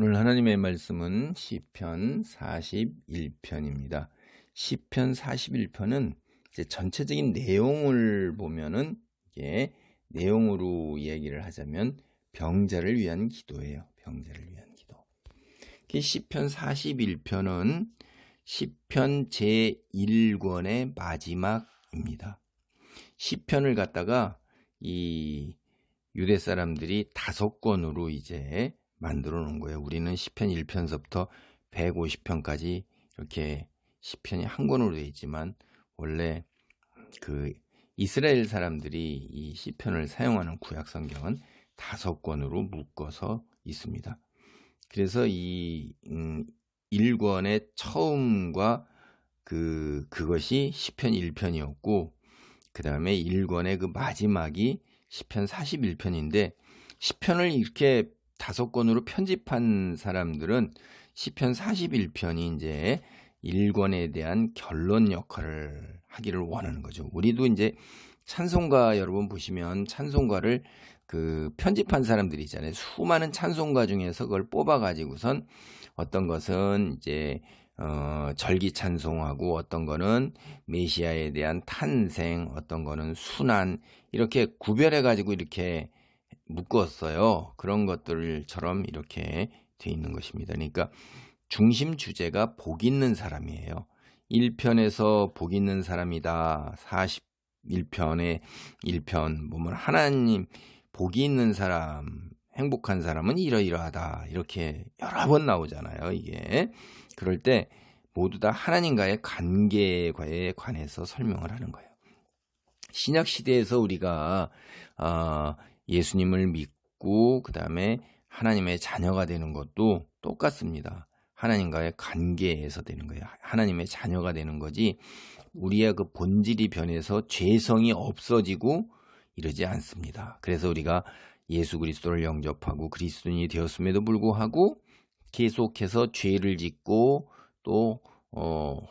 오늘 하나님의 말씀은 시편 41편입니다. 시편 41편은 이제 전체적인 내용을 보면은 이게 내용으로 이야기를 하자면 병자를 위한 기도예요. 병자를 위한 기도. 시편 41편은 시편 제1권의 마지막입니다. 시편을 갖다가 이 유대 사람들이 5권으로 이제 만들어 놓은 거예요. 우리는 시편 1편서부터 150편까지 이렇게 시편이 한 권으로 되어 있지만 원래 그 이스라엘 사람들이 이 시편을 사용하는 구약 성경은 5권으로 묶어서 있습니다. 그래서 이 1권의 처음과 그것이 시편 1편이었고 그 다음에 1권의 그 마지막이 시편 41편인데 시편을 이렇게 5권으로 편집한 사람들은 시편 41편이 이제 1권에 대한 결론 역할을 하기를 원하는 거죠. 우리도 이제 찬송가 여러분 보시면 찬송가를 편집한 사람들이 있잖아요. 수많은 찬송가 중에서 그걸 뽑아가지고선 어떤 것은 이제 절기 찬송하고 어떤 거는 메시아에 대한 탄생, 어떤 거는 순환 이렇게 구별해가지고 이렇게 묶었어요. 그런 것들처럼 이렇게 돼 있는 것입니다. 그러니까 중심 주제가 복 있는 사람이에요. 1편에서 복 있는 사람이다. 41편에 1편 보면 하나님 복이 있는 사람, 행복한 사람은 이러이러하다. 이렇게 여러 번 나오잖아요. 이게 그럴 때 모두 다 하나님과의 관계에 관해서 설명을 하는 거예요. 신약 시대에서 우리가 예수님을 믿고 그 다음에 하나님의 자녀가 되는 것도 똑같습니다. 하나님과의 관계에서 되는 거예요. 하나님의 자녀가 되는 거지 우리의 그 본질이 변해서 죄성이 없어지고 이러지 않습니다. 그래서 우리가 예수 그리스도를 영접하고 그리스도인이 되었음에도 불구하고 계속해서 죄를 짓고 또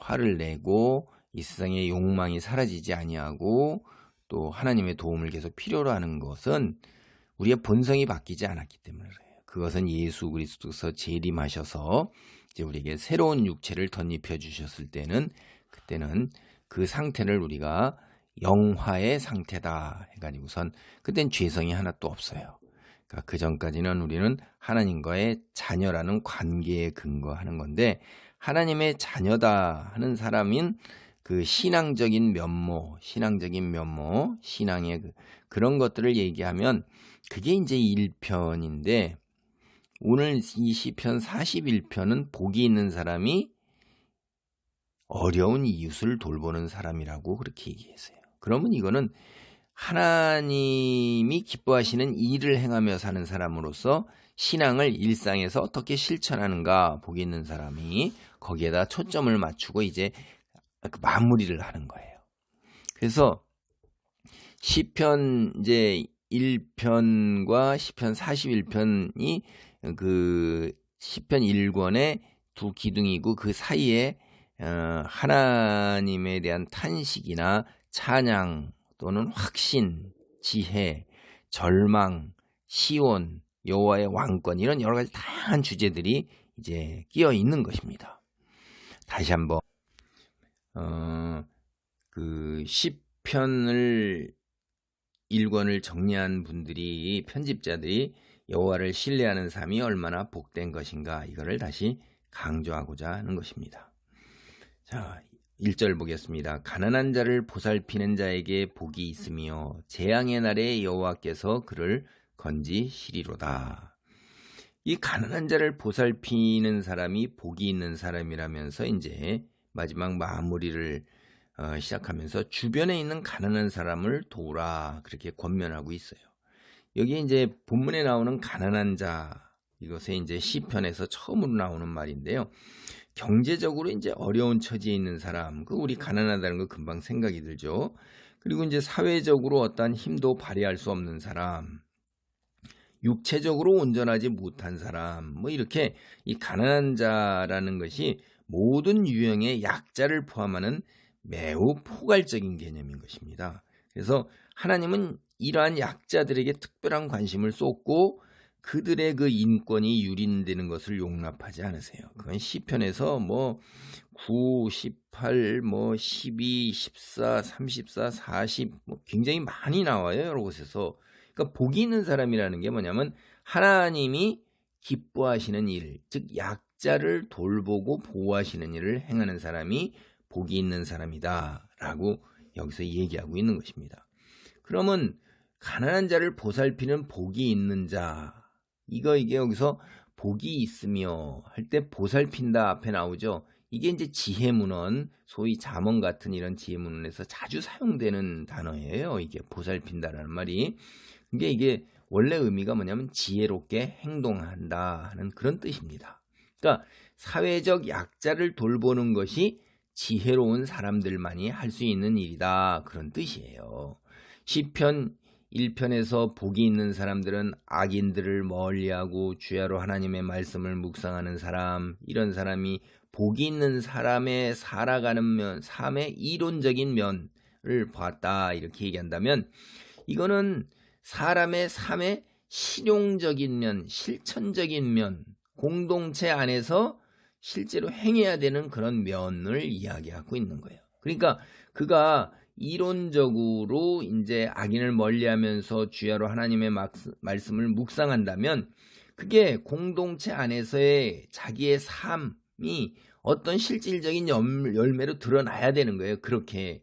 화를 내고 이 세상의 욕망이 사라지지 아니하고 또 하나님의 도움을 계속 필요로 하는 것은 우리의 본성이 바뀌지 않았기 때문에 그래요. 그것은 예수 그리스도께서 재림하셔서 이제 우리에게 새로운 육체를 덧입혀 주셨을 때는 그때는 그 상태를 우리가 영화의 상태다 해가지고선 그땐 죄성이 하나도 없어요. 그러니까 그 전까지는 우리는 하나님과의 자녀라는 관계에 근거하는 건데 하나님의 자녀다 하는 사람인 그 신앙적인 면모, 신앙의 그런 것들을 얘기하면 그게 이제 1편인데 오늘 이 시편 41편은 복이 있는 사람이 어려운 이웃을 돌보는 사람이라고 그렇게 얘기했어요. 그러면 이거는 하나님이 기뻐하시는 일을 행하며 사는 사람으로서 신앙을 일상에서 어떻게 실천하는가 복이 있는 사람이 거기에다 초점을 맞추고 이제 마무리를 하는 거예요. 그래서 시편 이제 1편과 시편 41편이 그 시편 1권의 두 기둥이고 그 사이에 하나님에 대한 탄식이나 찬양 또는 확신, 지혜, 절망, 시온, 여호와의 왕권 이런 여러 가지 다양한 주제들이 이제 끼어 있는 것입니다. 다시 한번 그 시편을 1권을 정리한 분들이 편집자들이 여호와를 신뢰하는 삶이 얼마나 복된 것인가 이거를 다시 강조하고자 하는 것입니다. 자, 1절 보겠습니다. 가난한 자를 보살피는 자에게 복이 있으며 재앙의 날에 여호와께서 그를 건지시리로다. 이 가난한 자를 보살피는 사람이 복이 있는 사람이라면서 이제 마지막 마무리를 시작하면서 주변에 있는 가난한 사람을 도우라 그렇게 권면하고 있어요. 여기 이제 본문에 나오는 가난한 자 이것에 이제 시편에서 처음으로 나오는 말인데요. 경제적으로 이제 어려운 처지에 있는 사람, 우리 가난하다는 거 금방 생각이 들죠. 그리고 이제 사회적으로 어떠한 힘도 발휘할 수 없는 사람, 육체적으로 온전하지 못한 사람, 이렇게 이 가난한 자라는 것이 모든 유형의 약자를 포함하는 매우 포괄적인 개념인 것입니다. 그래서 하나님은 이러한 약자들에게 특별한 관심을 쏟고 그들의 그 인권이 유린되는 것을 용납하지 않으세요. 그건 시편에서 뭐 9, 18, 뭐 12, 14, 34, 40 뭐 굉장히 많이 나와요. 여러 곳에서. 그러니까 복이 있는 사람이라는 게 뭐냐면 하나님이 기뻐하시는 일, 즉 약자를 돌보고 보호하시는 일을 행하는 사람이 복이 있는 사람이다라고 여기서 얘기하고 있는 것입니다. 그러면 가난한 자를 보살피는 복이 있는 자, 이게 여기서 복이 있으며 할 때 보살핀다 앞에 나오죠. 이게 이제 지혜문헌, 소위 잠언 같은 이런 지혜문헌에서 자주 사용되는 단어예요. 이게 보살핀다라는 말이. 이게 원래 의미가 뭐냐면 지혜롭게 행동한다 하는 그런 뜻입니다. 그러니까 사회적 약자를 돌보는 것이 지혜로운 사람들만이 할 수 있는 일이다, 그런 뜻이에요. 시편 1편에서 복이 있는 사람들은 악인들을 멀리하고 주야로 하나님의 말씀을 묵상하는 사람, 이런 사람이 복이 있는 사람의 살아가는 삶의 이론적인 면을 봤다, 이렇게 얘기한다면 이거는 사람의 삶의 실용적인 면, 실천적인 면, 공동체 안에서 실제로 행해야 되는 그런 면을 이야기하고 있는 거예요. 그러니까 그가 이론적으로 이제 악인을 멀리하면서 주야로 하나님의 말씀을 묵상한다면 그게 공동체 안에서의 자기의 삶이 어떤 실질적인 열매로 드러나야 되는 거예요. 그렇게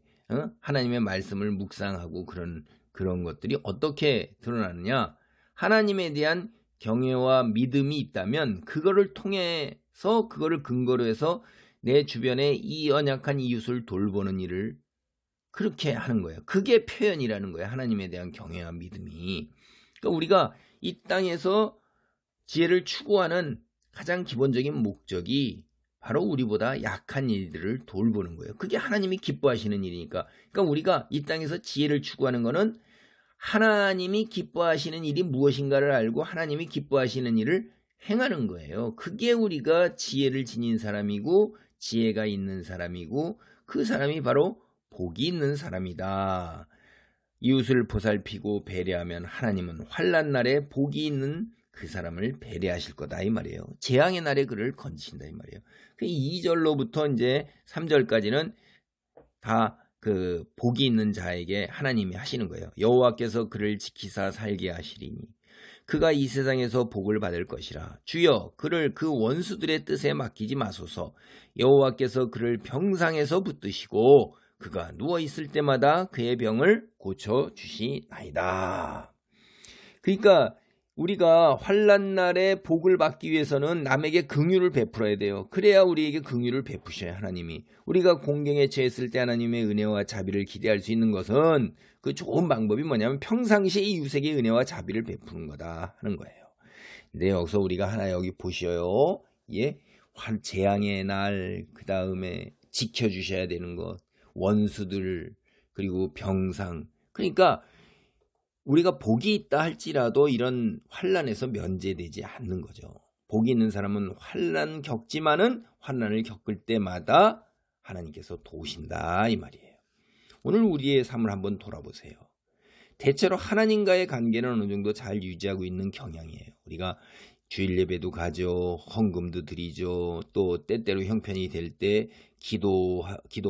하나님의 말씀을 묵상하고 그런 것들이 어떻게 드러나느냐? 하나님에 대한 경외와 믿음이 있다면 그거를 통해서, 그거를 근거로 해서 내 주변에 이 연약한 이웃을 돌보는 일을 그렇게 하는 거예요. 그게 표현이라는 거예요. 하나님에 대한 경외와 믿음이. 그러니까 우리가 이 땅에서 지혜를 추구하는 가장 기본적인 목적이 바로 우리보다 약한 이들을 돌보는 거예요. 그게 하나님이 기뻐하시는 일이니까. 그러니까 우리가 이 땅에서 지혜를 추구하는 거는 하나님이 기뻐하시는 일이 무엇인가를 알고 하나님이 기뻐하시는 일을 행하는 거예요. 그게 우리가 지혜를 지닌 사람이고 지혜가 있는 사람이고 그 사람이 바로 복이 있는 사람이다. 이웃을 보살피고 배려하면 하나님은 환난 날에 복이 있는 그 사람을 배려하실 거다, 이 말이에요. 재앙의 날에 그를 건지신다, 이 말이에요. 2절로부터 이제 3절까지는 다 그 복이 있는 자에게 하나님이 하시는 거예요. 여호와께서 그를 지키사 살게 하시리니 그가 이 세상에서 복을 받을 것이라. 주여 그를 그 원수들의 뜻에 맡기지 마소서. 여호와께서 그를 병상에서 붙드시고 그가 누워있을 때마다 그의 병을 고쳐주시나이다. 그러니까 우리가 환난 날에 복을 받기 위해서는 남에게 긍휼을 베풀어야 돼요. 그래야 우리에게 긍휼을 베푸셔요, 하나님이. 우리가 공경에 처했을 때 하나님의 은혜와 자비를 기대할 수 있는 것은 그 좋은 방법이 뭐냐면 평상시에 이웃에게 은혜와 자비를 베푸는 거다 하는 거예요. 근데 여기서 우리가 하나 여기 보셔요. 예, 재앙의 날, 그 다음에 지켜주셔야 되는 것, 원수들, 그리고 병상. 그러니까 우리가 복이 있다 할지라도 이런 환난에서 면제되지 않는 거죠. 복이 있는 사람은 환난 겪지만은 환난을 겪을 때마다 하나님께서 도우신다, 이 말이에요. 오늘 우리의 삶을 한번 돌아보세요. 대체로 하나님과의 관계는 어느 정도 잘 유지하고 있는 경향이에요. 우리가 주일 예배도 가죠, 헌금도 드리죠, 또 때때로 형편이 될 때 기도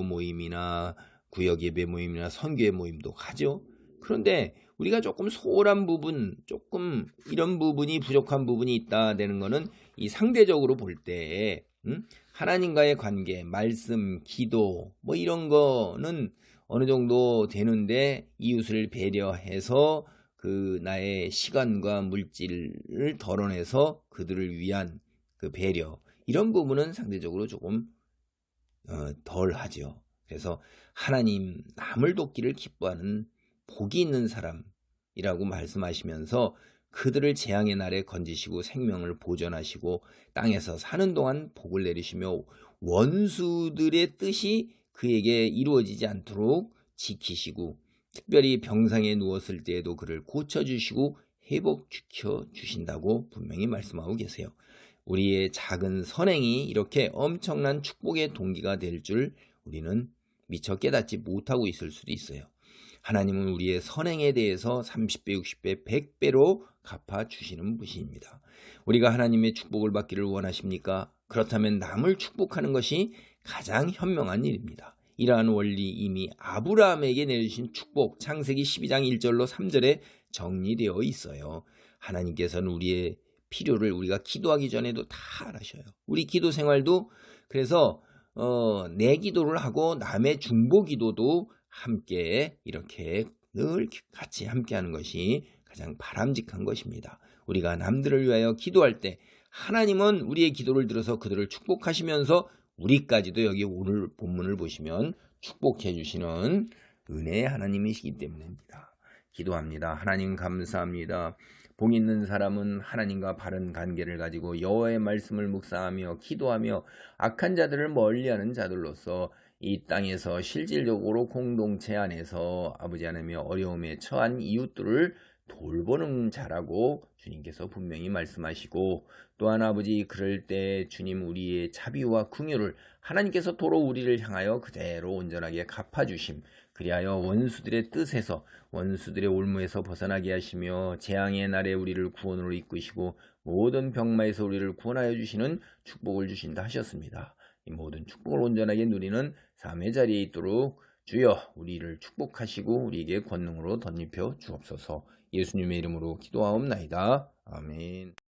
모임이나 구역 예배 모임이나 선교회 모임도 가죠. 그런데 우리가 조금 소홀한 부분, 조금 이런 부분이 부족한 부분이 있다 되는 거는 이 상대적으로 볼 때 하나님과의 관계, 말씀, 기도 뭐 이런 거는 어느 정도 되는데 이웃을 배려해서 그 나의 시간과 물질을 덜어내서 그들을 위한 그 배려, 이런 부분은 상대적으로 조금 덜 하죠. 그래서 하나님, 남을 돕기를 기뻐하는 복이 있는 사람이라고 말씀하시면서 그들을 재앙의 날에 건지시고 생명을 보존하시고 땅에서 사는 동안 복을 내리시며 원수들의 뜻이 그에게 이루어지지 않도록 지키시고 특별히 병상에 누웠을 때에도 그를 고쳐주시고 회복시켜 주신다고 분명히 말씀하고 계세요. 우리의 작은 선행이 이렇게 엄청난 축복의 동기가 될 줄 우리는 미처 깨닫지 못하고 있을 수도 있어요. 하나님은 우리의 선행에 대해서 30배, 60배, 100배로 갚아주시는 분이십니다. 우리가 하나님의 축복을 받기를 원하십니까? 그렇다면 남을 축복하는 것이 가장 현명한 일입니다. 이러한 원리 이미 아브라함에게 내주신 축복 창세기 12장 1절로 3절에 정리되어 있어요. 하나님께서는 우리의 필요를 우리가 기도하기 전에도 다 알으셔요. 우리 기도 생활도 그래서 내 기도를 하고 남의 중보 기도도 함께 이렇게 늘 같이 함께하는 것이 가장 바람직한 것입니다. 우리가 남들을 위하여 기도할 때 하나님은 우리의 기도를 들어서 그들을 축복하시면서 우리까지도 여기 오늘 본문을 보시면 축복해 주시는 은혜의 하나님이시기 때문입니다. 기도합니다. 하나님 감사합니다. 복 있는 사람은 하나님과 바른 관계를 가지고 여호와의 말씀을 묵상하며 기도하며 악한 자들을 멀리하는 자들로서 이 땅에서 실질적으로 공동체 안에서 아버지 하나님의 어려움에 처한 이웃들을 돌보는 자라고 주님께서 분명히 말씀하시고, 또한 아버지 그럴 때 주님 우리의 자비와 긍휼을 하나님께서 도로 우리를 향하여 그대로 온전하게 갚아주심, 그리하여 원수들의 뜻에서 원수들의 올무에서 벗어나게 하시며 재앙의 날에 우리를 구원으로 이끄시고 모든 병마에서 우리를 구원하여 주시는 축복을 주신다 하셨습니다. 이 모든 축복을 온전하게 누리는 삶의 자리에 있도록 주여 우리를 축복하시고 우리에게 권능으로 덧입혀 주옵소서. 예수님의 이름으로 기도하옵나이다. 아멘.